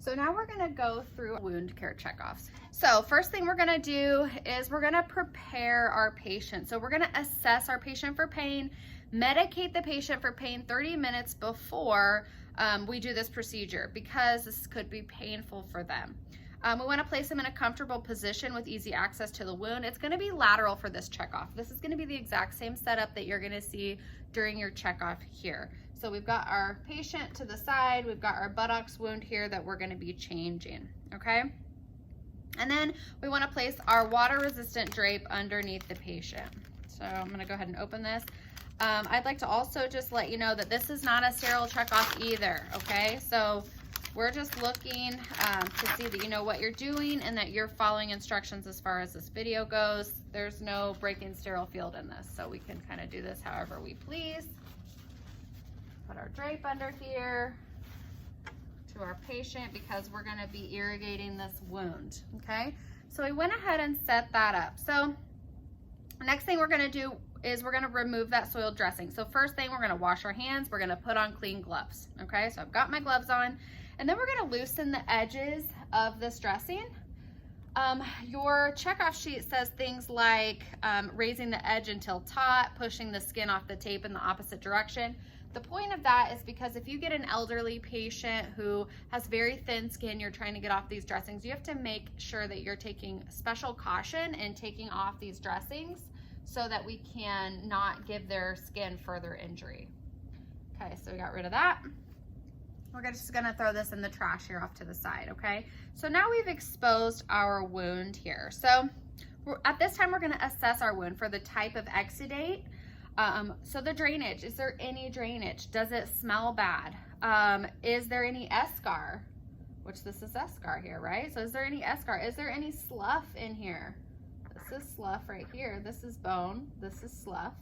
So now we're gonna go through wound care checkoffs. So first thing we're gonna do is we're gonna prepare our patient. So we're gonna assess our patient for pain, medicate the patient for pain 30 minutes before we do this procedure because this could be painful for them. We wanna place them in a comfortable position with easy access to the wound. It's gonna be lateral for this checkoff. This is gonna be the exact same setup that you're gonna see during your checkoff here. So we've got our patient to the side, we've got our buttocks wound here that we're gonna be changing, okay? And then we wanna place our water-resistant drape underneath the patient. So I'm gonna go ahead and open this. I'd like to also just let you know that this is not a sterile checkoff either, okay? So we're just looking to see that you know what you're doing and that you're following instructions as far as this video goes. There's no breaking sterile field in this, so we can kind of do this however we please. Put our drape under here to our patient because we're gonna be irrigating this wound, okay? So we went ahead and set that up. So next thing we're gonna do is we're gonna remove that soiled dressing. So first thing, we're gonna wash our hands, we're gonna put on clean gloves, okay? So I've got my gloves on, and then we're gonna loosen the edges of this dressing. Your checkoff sheet says things like raising the edge until taut, pushing the skin off the tape in the opposite direction. The point of that is because if you get an elderly patient who has very thin skin, you're trying to get off these dressings, you have to make sure that you're taking special caution in taking off these dressings so that we can not give their skin further injury. Okay, so we got rid of that. We're just gonna throw this in the trash here off to the side, okay? So now we've exposed our wound here. So at this time, we're gonna assess our wound for the type of exudate. So the drainage, is there any drainage? Does it smell bad? Is there any eschar? Which this is eschar here, right? So is there any eschar? Is there any slough in here? This is slough right here. This is bone, this is slough.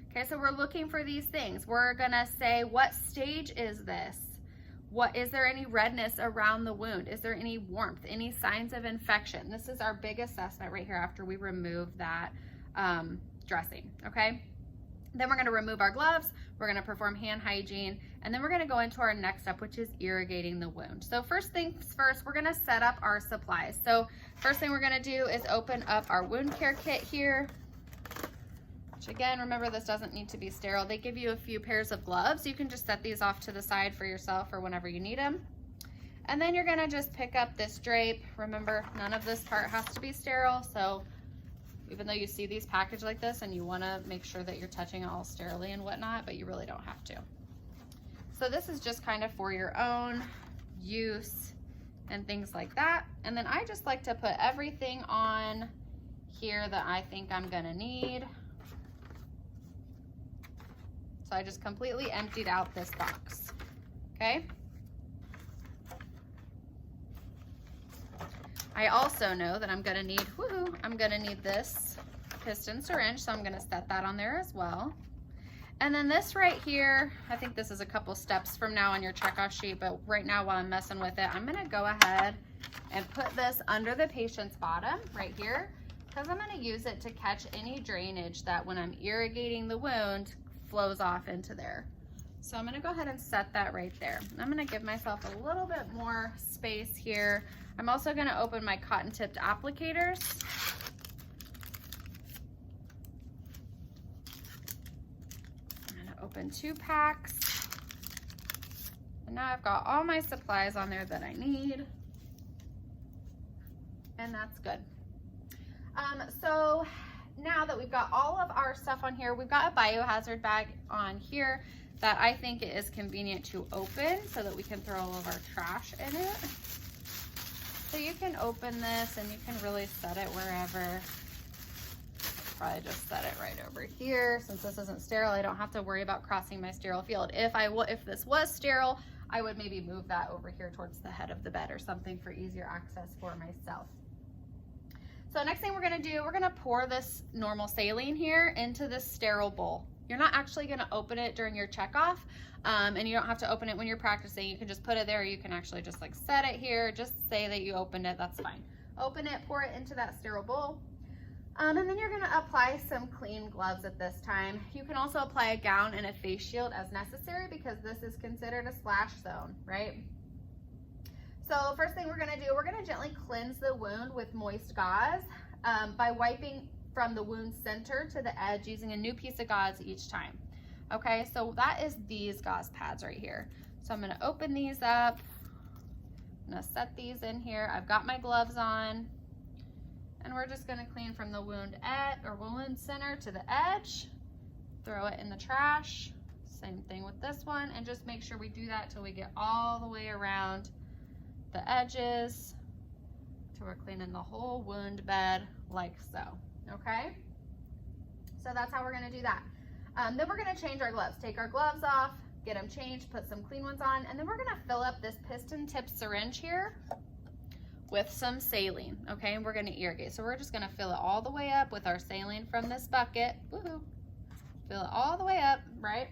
Okay, so we're looking for these things. We're gonna say, what stage is this? Is there any redness around the wound? Is there any warmth, any signs of infection? This is our big assessment right here after we remove that dressing, okay? Then we're gonna remove our gloves, we're gonna perform hand hygiene, and then we're gonna go into our next step, which is irrigating the wound. So first things first, we're gonna set up our supplies. So first thing we're gonna do is open up our wound care kit here, which again, remember this doesn't need to be sterile. They give you a few pairs of gloves. You can just set these off to the side for yourself or whenever you need them. And then you're gonna just pick up this drape. Remember, none of this part has to be sterile, so even though you see these packaged like this and you wanna make sure that you're touching it all sterilely and whatnot, but you really don't have to. So this is just kind of for your own use and things like that. And then I just like to put everything on here that I think I'm gonna need. So I just completely emptied out this box, okay? I also know that I'm gonna need, I'm gonna need this piston syringe, so I'm gonna set that on there as well. And then this right here, I think this is a couple steps from now on your checkoff sheet, but right now while I'm messing with it, I'm gonna go ahead and put this under the patient's bottom right here, because I'm gonna use it to catch any drainage that when I'm irrigating the wound flows off into there. So I'm gonna go ahead and set that right there. I'm gonna give myself a little bit more space here. I'm also gonna open my cotton tipped applicators. I'm gonna open 2 packs. And now I've got all my supplies on there that I need. And that's good. So now that we've got all of our stuff on here, we've got a biohazard bag on here that I think it is convenient to open so that we can throw all of our trash in it. So you can open this and you can really set it wherever. Probably just set it right over here. Since this isn't sterile, I don't have to worry about crossing my sterile field. If this was sterile, I would maybe move that over here towards the head of the bed or something for easier access for myself. So next thing we're gonna do, we're gonna pour this normal saline here into this sterile bowl. You're not actually gonna open it during your checkoff, and you don't have to open it when you're practicing. You can just put it there. You can actually just like set it here, just say that you opened it, that's fine. Open it, pour it into that sterile bowl. And then you're gonna apply some clean gloves at this time. You can also apply a gown and a face shield as necessary because this is considered a splash zone, right? So first thing we're gonna do, we're gonna gently cleanse the wound with moist gauze by wiping from the wound center to the edge using a new piece of gauze each time. Okay, so that is these gauze pads right here. So I'm gonna open these up. I'm gonna set these in here. I've got my gloves on. And we're just gonna clean from the wound center to the edge. Throw it in the trash. Same thing with this one. And just make sure we do that till we get all the way around the edges. Till we're cleaning the whole wound bed like so, okay? So that's how we're gonna do that. Then we're gonna change our gloves. Take our gloves off, get them changed, put some clean ones on, and then we're gonna fill up this piston tip syringe here with some saline, okay? And we're gonna irrigate. So we're just gonna fill it all the way up with our saline from this bucket. Woohoo! Fill it all the way up, right?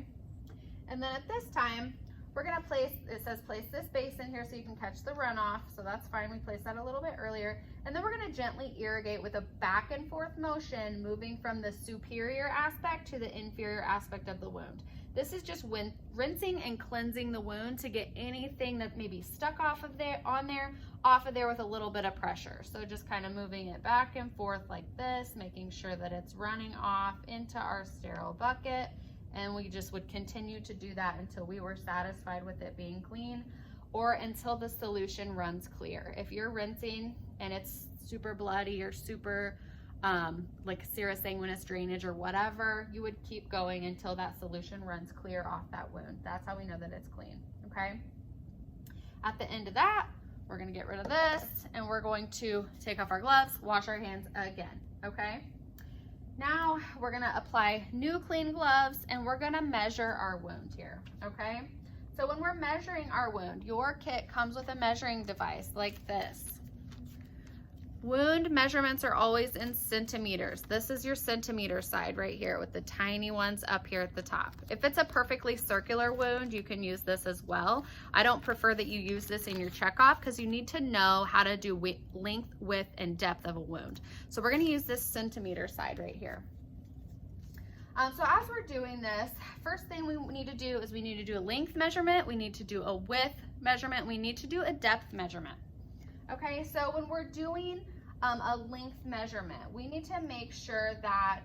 And then at this time, we're gonna place, it says place this basin here so you can catch the runoff. So that's fine, we placed that a little bit earlier. And then we're gonna gently irrigate with a back and forth motion, moving from the superior aspect to the inferior aspect of the wound. This is just rinsing and cleansing the wound to get anything that may be stuck off of there with a little bit of pressure. So just kind of moving it back and forth like this, making sure that it's running off into our sterile bucket. And we just would continue to do that until we were satisfied with it being clean, or until the solution runs clear. If you're rinsing and it's super bloody or super like serous drainage or whatever, you would keep going until that solution runs clear off that wound. That's how we know that it's clean, okay? At the end of that, we're gonna get rid of this and we're going to take off our gloves, wash our hands again, okay? Now we're gonna apply new clean gloves and we're gonna measure our wound here, okay? So when we're measuring our wound, your kit comes with a measuring device like this. Wound measurements are always in centimeters. This is your centimeter side right here with the tiny ones up here at the top. If it's a perfectly circular wound, you can use this as well. I don't prefer that you use this in your checkoff because you need to know how to do length, width, and depth of a wound. So we're gonna use this centimeter side right here. So as we're doing this, first thing we need to do is we need to do a length measurement, we need to do a width measurement, we need to do a depth measurement. Okay, so when we're doing a length measurement, we need to make sure that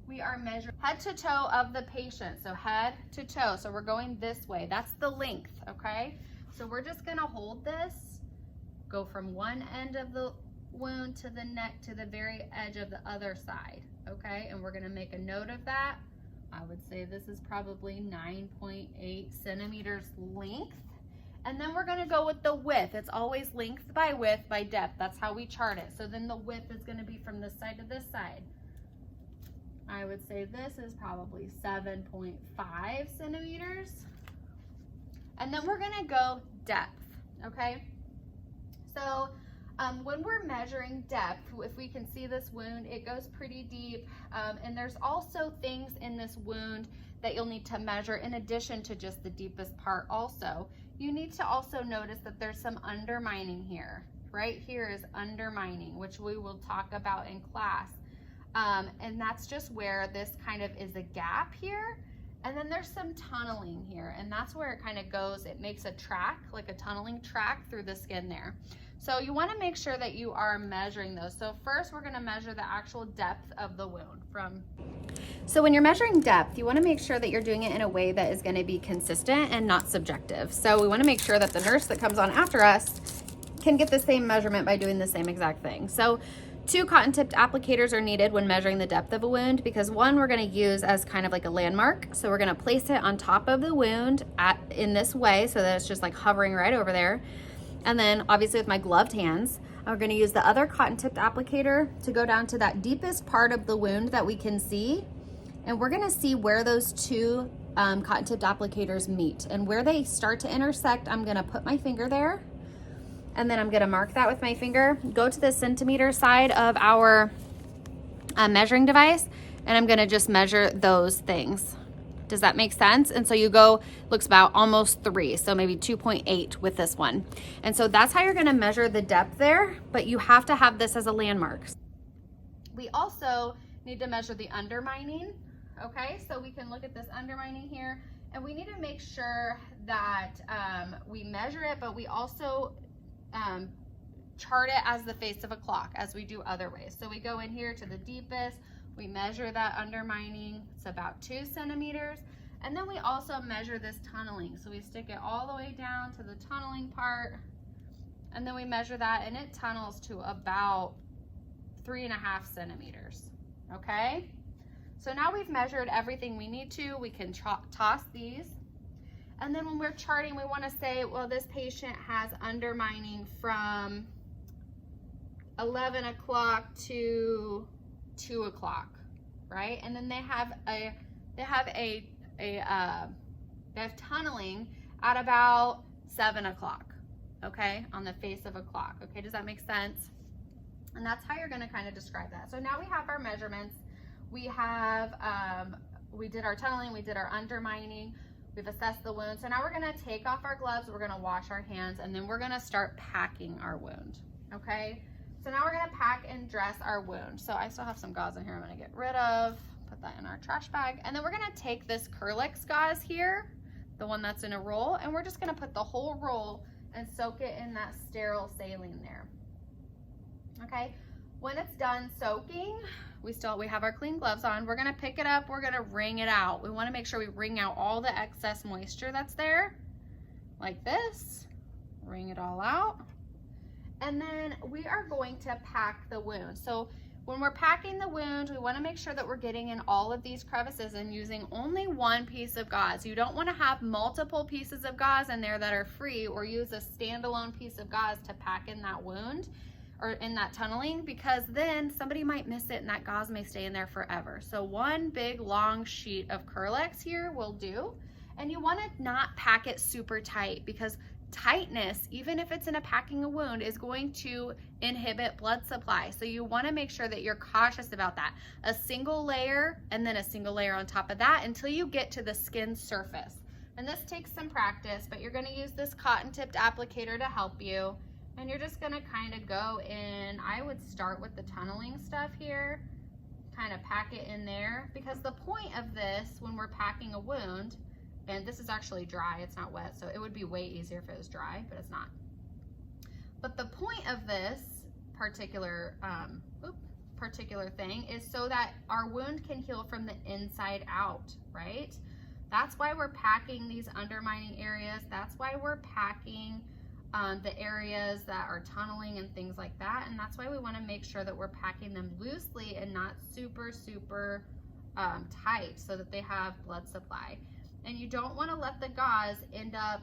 we are measuring head to toe of the patient. So head to toe, so we're going this way. That's the length, okay? So we're just gonna hold this, go from one end of the wound to the neck to the very edge of the other side, okay? And we're gonna make a note of that. I would say this is probably 9.8 centimeters length. And then we're gonna go with the width. It's always length by width by depth. That's how we chart it. So then the width is gonna be from this side to this side. I would say this is probably 7.5 centimeters. And then we're gonna go depth, okay? So when we're measuring depth, if we can see this wound, it goes pretty deep. And there's also things in this wound that you'll need to measure in addition to just the deepest part also. You need to also notice that there's some undermining here. Right here is undermining, which we will talk about in class. And that's just where this kind of is a gap here. And then there's some tunneling here, and that's where it kind of goes. It makes a track, like a tunneling track through the skin there. So you want to make sure that you are measuring those. So first we're going to measure the actual depth of the wound from. So when you're measuring depth, you want to make sure that you're doing it in a way that is going to be consistent and not subjective. So we want to make sure that the nurse that comes on after us can get the same measurement by doing the same exact thing. So 2 cotton tipped applicators are needed when measuring the depth of a wound, because one we're going to use as kind of like a landmark. So we're going to place it on top of the wound in this way so that it's just like hovering right over there. And then obviously with my gloved hands, I'm going to use the other cotton tipped applicator to go down to that deepest part of the wound that we can see. And we're going to see where those 2 cotton tipped applicators meet, and where they start to intersect. I'm going to put my finger there. And then I'm gonna mark that with my finger, go to the centimeter side of our measuring device, and I'm gonna just measure those things. Does that make sense? And so you go, looks about almost 3, so maybe 2.8 with this one. And so that's how you're gonna measure the depth there, but you have to have this as a landmark. We also need to measure the undermining, okay? So we can look at this undermining here, And we need to make sure that we measure it, but we also chart it as the face of a clock, as we do other ways. So we go in here to the deepest, we measure that undermining, it's about 2 centimeters. And then we also measure this tunneling. So we stick it all the way down to the tunneling part, and then we measure that, and it tunnels to about 3.5 centimeters, okay? So now we've measured everything we need to. We can toss these. And then when we're charting, we want to say, well, this patient has undermining from 11 o'clock to 2 o'clock, right? And then they have tunneling at about 7 o'clock, okay, on the face of a clock. Okay, does that make sense? And that's how you're going to kind of describe that. So now we have our measurements. We have, we did our tunneling, we did our undermining, we've assessed the wound. So now we're going to take off our gloves, we're going to wash our hands, and then we're going to start packing our wound, okay? So now we're going to pack and dress our wound. So I still have some gauze in here I'm going to get rid of, put that in our trash bag. And then we're going to take this Kerlix gauze here, the one that's in a roll, and we're just going to put the whole roll and soak it in that sterile saline there, okay? When it's done soaking, we have our clean gloves on. We're gonna pick it up, we're gonna wring it out. We wanna make sure we wring out all the excess moisture that's there, like this. Wring it all out. And then we are going to pack the wound. So when we're packing the wound, we wanna make sure that we're getting in all of these crevices and using only one piece of gauze. You don't wanna have multiple pieces of gauze in there that are free, or use a standalone piece of gauze to pack in that wound or in that tunneling, because then somebody might miss it and that gauze may stay in there forever. So one big long sheet of Kerlix here will do. And you wanna not pack it super tight, because tightness, even if it's in a packing a wound, is going to inhibit blood supply. So you wanna make sure that you're cautious about that. A single layer and then a single layer on top of that until you get to the skin surface. And this takes some practice, but you're gonna use this cotton tipped applicator to help you. And you're just gonna kind of go in, I would start with the tunneling stuff here, kind of pack it in there, because the point of this when we're packing a wound, and this is actually dry, it's not wet, so it would be way easier if it was dry, but it's not. But the point of this particular thing is so that our wound can heal from the inside out, right? That's why we're packing these undermining areas. That's why we're packing the areas that are tunneling and things like that. And that's why we want to make sure that we're packing them loosely and not super tight, so that they have blood supply. And you don't want to let the gauze end up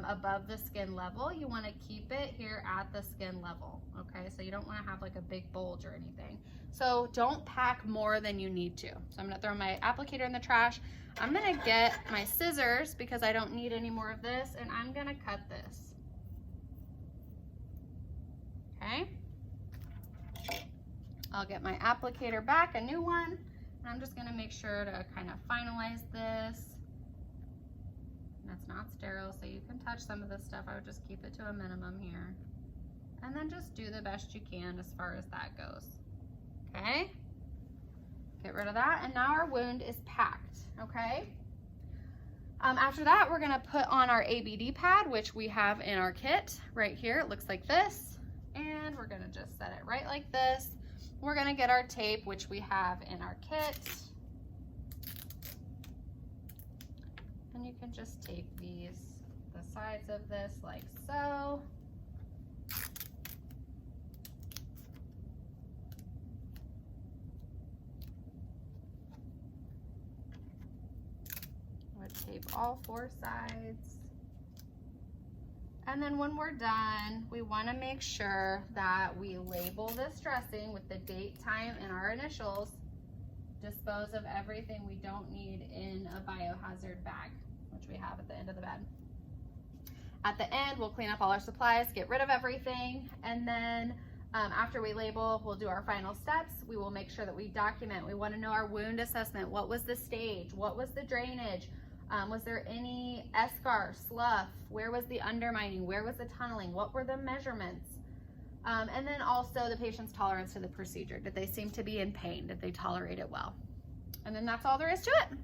above the skin level. You want to keep it here at the skin level, okay? So you don't want to have like a big bulge or anything. So don't pack more than you need to. So I'm going to throw my applicator in the trash. I'm going to get my scissors because I don't need any more of this, and I'm going to cut this. Okay, I'll get my applicator back, a new one, and I'm just going to make sure to kind of finalize this. That's not sterile, so you can touch some of this stuff. I would just keep it to a minimum here. And then just do the best you can as far as that goes. Okay, get rid of that, and now our wound is packed, okay? After that, we're going to put on our ABD pad, which we have in our kit right here. It looks like this. And we're gonna just set it right like this. We're gonna get our tape, which we have in our kit. And you can just tape the sides of this like so. I would tape all 4 sides. And then when we're done, we want to make sure that we label this dressing with the date, time, and our initials. Dispose of everything we don't need in a biohazard bag, which we have at the end of the bed. At the end, we'll clean up all our supplies, get rid of everything, and then after we label, we'll do our final steps. We will make sure that we document. We want to know our wound assessment. What was the stage? What was the drainage? Was there any eschar, slough? Where was the undermining? Where was the tunneling? What were the measurements? And then also the patient's tolerance to the procedure. Did they seem to be in pain? Did they tolerate it well? And then that's all there is to it.